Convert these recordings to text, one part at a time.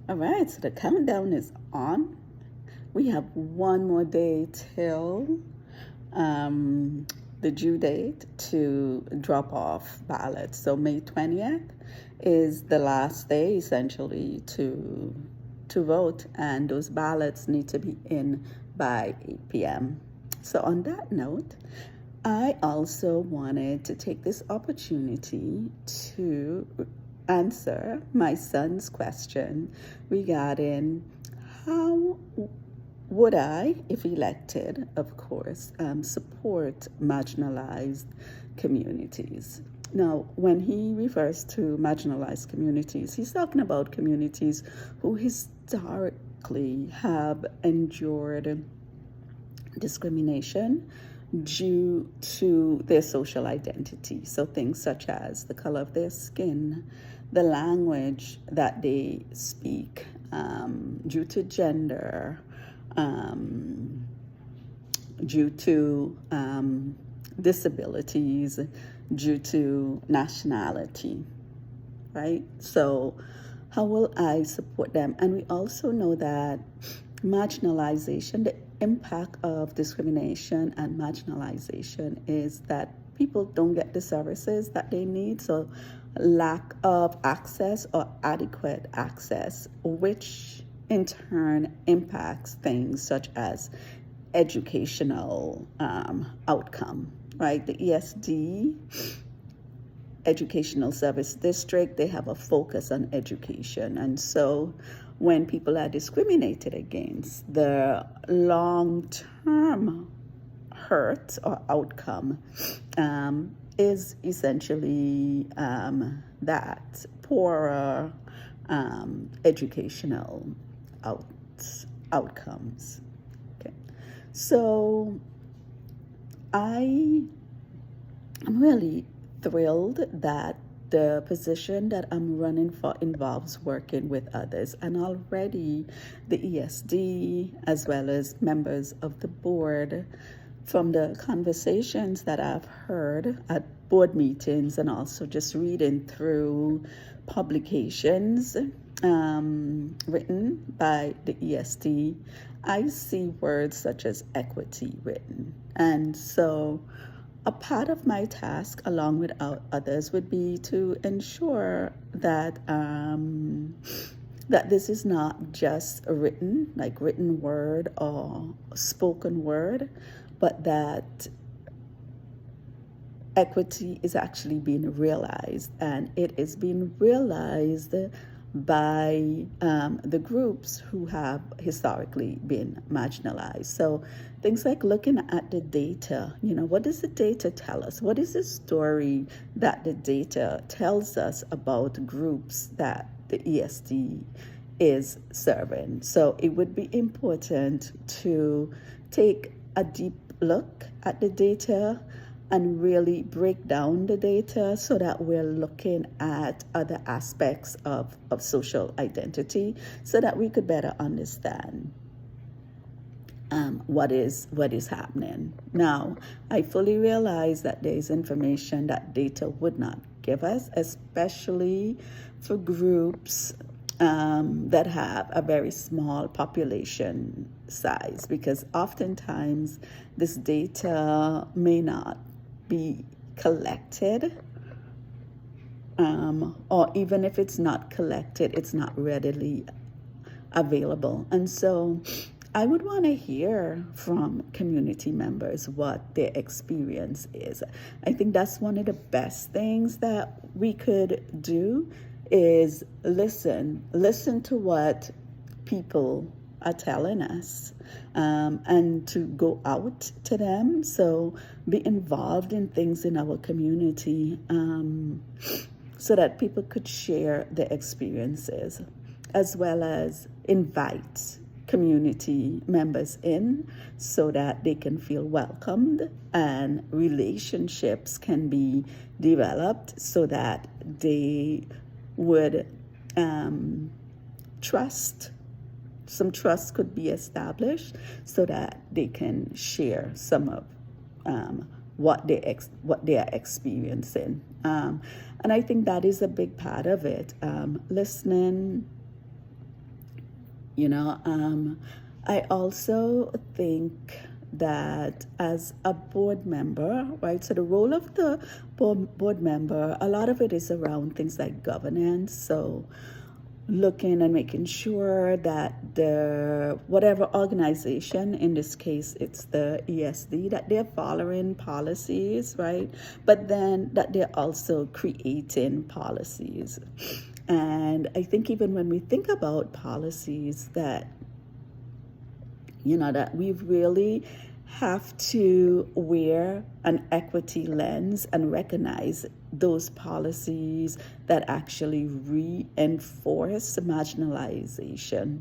All right, so the countdown is on. We have one more day till um, the due date to drop off ballots. So May 20th is the last day essentially to vote, and those ballots need to be in by 8 p.m. So on that note, I also wanted to take this opportunity to answer my son's question regarding how would I, if elected, of course, support marginalized communities. Now, when he refers to marginalized communities, he's talking about communities who historically have endured discrimination due to their social identity. So things such as the color of their skin, the language that they speak, due to gender, um, due to disabilities, due to nationality, right? So, how will I support them? And we also know that marginalization, the impact of discrimination and marginalization is that people don't get the services that they need. So, lack of access or adequate access, which in turn impacts things such as educational outcome, right? The ESD, Educational Service District, they have a focus on education. And so when people are discriminated against, the long-term hurt or outcome is essentially that poorer educational out, outcomes. Okay, so I'm really thrilled that the position that I'm running for involves working with others, and already the ESD, as well as members of the board, from the conversations that I've heard at board meetings and also just reading through publications written by the ESD, I see words such as equity written. And so a part of my task, along with others, would be to ensure that that this is not just a written word or spoken word, but that equity is actually being realized, and it is being realized by the groups who have historically been marginalized. So things like looking at the data, what does the data tell us? What is the story that the data tells us about groups that the ESD is serving? So it would be important to take a deep look at the data and really break down the data so that we're looking at other aspects of social identity so that we could better understand what is happening. Now, I fully realize that there is information that data would not give us, especially for groups that have a very small population size, because oftentimes this data may not be collected, or even if it's not collected, it's not readily available. And so I would want to hear from community members what their experience is. I think that's one of the best things that we could do is listen to what people are telling us, and to go out to them. So be involved in things in our community, so that people could share their experiences, as well as invite community members in so that they can feel welcomed and relationships can be developed so that they would trust. Some trust could be established so that they can share some of what they are experiencing, and I think that is a big part of it. Listening, You know, I also think that as a board member, right? So the role of the board member, a lot of it is around things like governance. So looking and making sure that the whatever organization, in this case it's the ESD, that they're following policies, right? But then that they're also creating policies. And I think even when we think about policies, that that we really have to wear an equity lens and recognize those policies that actually reinforce marginalization.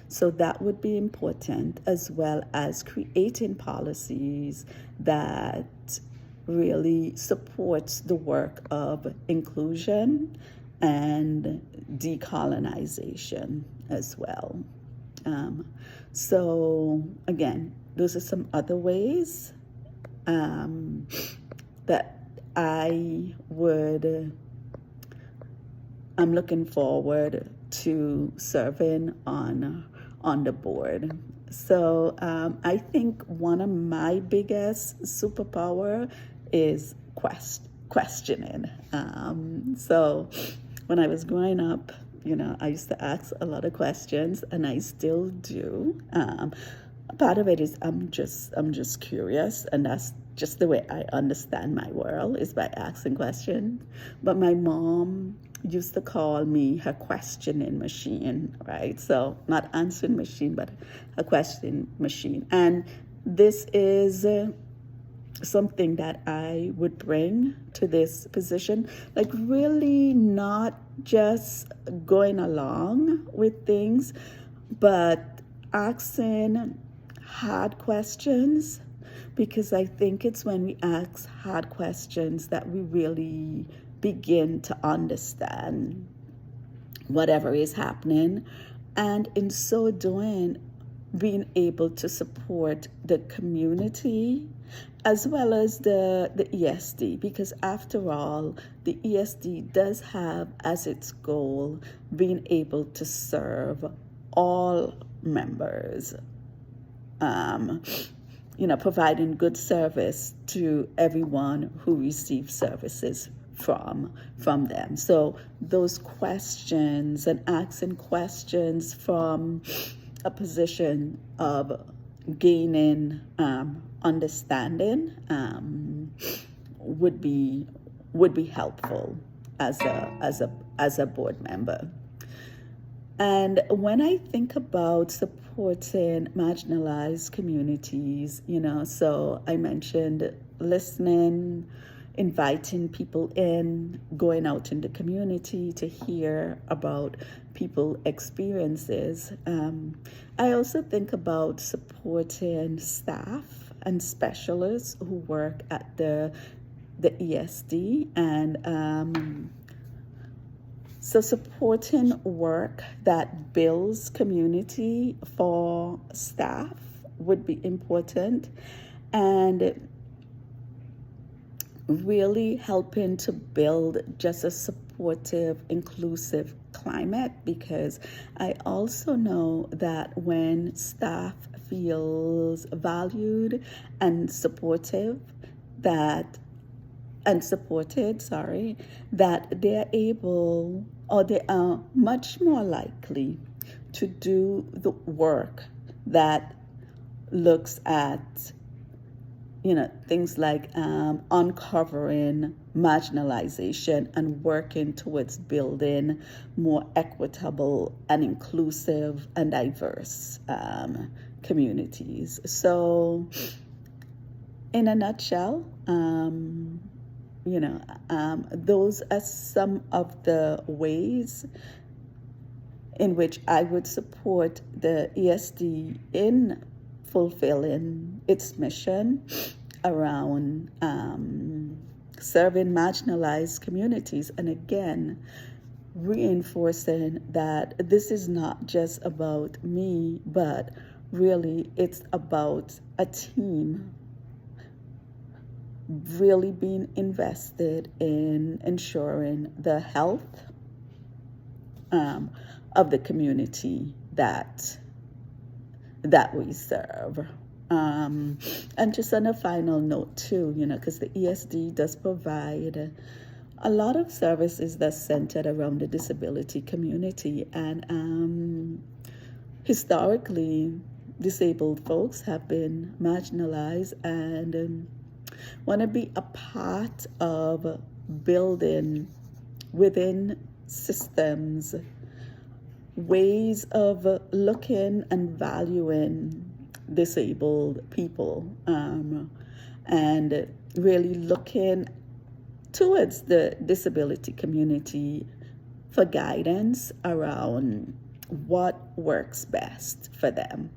So that would be important, as well as creating policies that really supports the work of inclusion and decolonization as well. Um, so again, those are some other ways um, that I'm looking forward to serving on the board. So I think one of my biggest superpower is questioning. So when I was growing up, I used to ask a lot of questions, and I still do. Part of it is I'm just curious, and that's just the way I understand my world, is by asking questions. But my mom used to call me her questioning machine, right? So not answering machine, but a questioning machine. And this is something that I would bring to this position, like really not just going along with things, but asking hard questions, because I think it's when we ask hard questions that we really begin to understand whatever is happening, and in so doing, being able to support the community as well as the ESD, because after all, the ESD does have as its goal being able to serve all members, providing good service to everyone who receives services from them. So those questions and asking questions from a position of gaining understanding would be helpful as a board member. And when I think about supporting marginalized communities, so I mentioned listening, inviting people in, going out in the community to hear about people's experiences. I also think about supporting staff and specialists who work at the ESD, and so supporting work that builds community for staff would be important, and really helping to build just a supportive, inclusive climate, because I also know that when staff feels valued and supported, that they're able, or they are much more likely to do the work that looks at things like uncovering marginalization and working towards building more equitable and inclusive and diverse communities. So in a nutshell, those are some of the ways in which I would support the ESD in fulfilling its mission around serving marginalized communities. And again, reinforcing that this is not just about me, but really it's about a team really being invested in ensuring the health of the community that we serve. And just on a final note too, because the ESD does provide a lot of services that's centered around the disability community. And historically, disabled folks have been marginalized and want to be a part of building within systems ways of looking and valuing disabled people, and really looking towards the disability community for guidance around what works best for them,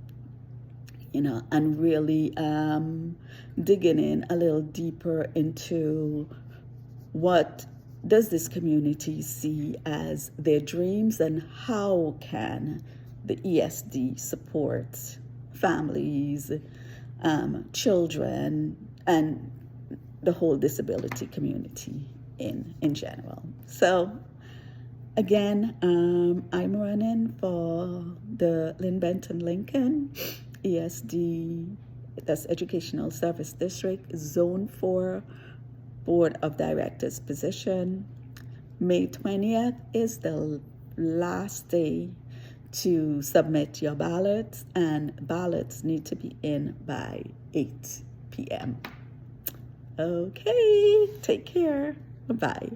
and really digging in a little deeper into what does this community see as their dreams and how can the ESD support families, children, and the whole disability community in general. So again, I'm running for the Lynn Benton Lincoln ESD, that's Educational Service District, Zone 4 Board of Directors position. May 20th is the last day to submit your ballots, and ballots need to be in by 8 p.m. Okay, take care. Bye.